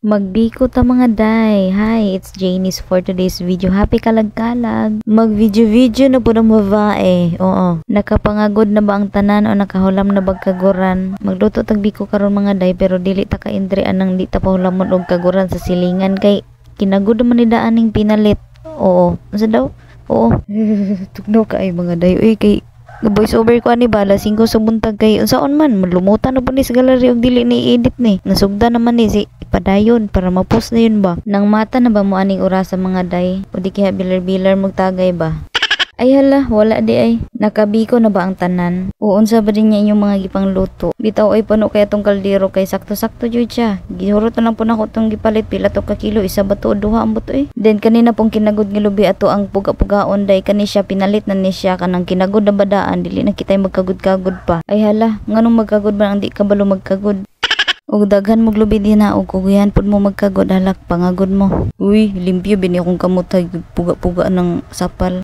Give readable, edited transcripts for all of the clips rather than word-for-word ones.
Magbiko ta mga day. Hi, it's Janice for today's video. Happy kalag-kalag. Mag-video-video na po ng babae. Oo. Nakapangagod na ba ang tanan o nakahulam na ba kaguran? Magluto tagbiko karon mga day pero dili ta kaindrian nang di ta pahulamon og kaguran sa silingan kay kinagod man ni daaning pinalit. Oo. Unsa daw? Oo. Tugnaw ka ay mga day. Uy kay voice over ko ani bala 5 sa buntag kay unsaon man lumutan na po ni sa gallery og dili ni edit ni nasugda naman ni si padayon para ma-post na yun ba nang mata na ba mo aning oras sa mga day o di kaya bilar-bilar magtagay ba ay hala wala di ay nakabiko na ba ang tanan uunsa ba din niya inyong mga gipang luto bitaw ay puno kaya tong kaldero kay sakto-sakto jud siya gihurot na lang po nako tong gipalit pila to ka kilo isa ba to duha ambot eh then kanina pong kinagod nga lubi ato ang puga-pugaon day kani siya pinalit na ni siya kanang kinagod na badaan dili na kitay magkagud-kagod pa ay hala nganong magkagod ba ang di kabalo magkagod og daghan mo lubi din na og kuguyan pud mo magkagod halak pangagod mo uy limpyo bini akong kamutay puga-puga ng sapal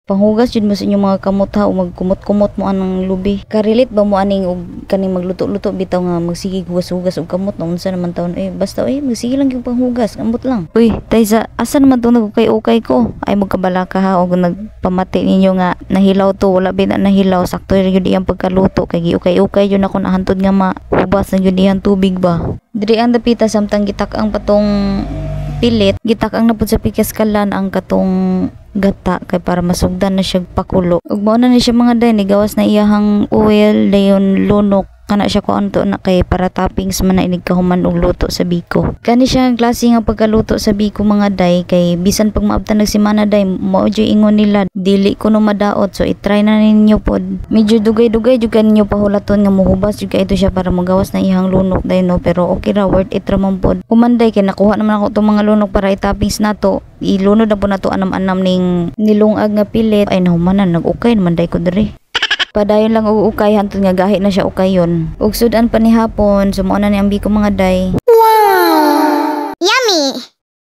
panghugas jud mo sa inyong mga kamot ha o magkumot-kumot mo anang lubi karilit ba mo aning og kaning magluto-luto bitaw nga magsige hugas-hugas og kamot na unsa naman taon basta magsige lang yung panghugas ambot lang uy taysa asa naman to nagukay-ukay ko ay magkabala ka ha og nagpamati ninyo nga nahilaw to wala ba na nahilaw sakto gyud iyang pagkaluto kay giukay-ukay jud ako nahantod nga mahubas na gyud iyang tubig ba diri ang dapita samtang gitak-ang patong pilit gitak-ang napud sa pikaskalan ang katong gata kay para masugdan na siya pakulo ug mao na ni siya mga day ni gawas na iyahang oil dayon lunok kana siya ko anto na kay para toppings man na inig kahuman og luto sa biko kani siya ang klase nga pagkaluto sa biko mga day kay bisan pag maabtan nagsimana day mao jud ingon nila dili kuno madaot so i-try na ninyo pod medyo dugay-dugay jud kaninyo pahulaton nga mohubas jud kay ito siya para magawas na iyang lunok day no pero okay ra worth it ra man pod kumanday kay nakuha naman ako tong mga lunok para i-toppings nato ilunod na po nato anam-anam ning nilungag nga pilit ay nahumanan nag-ukay naman day ko diri padayon lang og ukay hantod nga gahi na siya ukayon ug sudan pa ni hapon sumuo na ni ang biko mga day wow yummy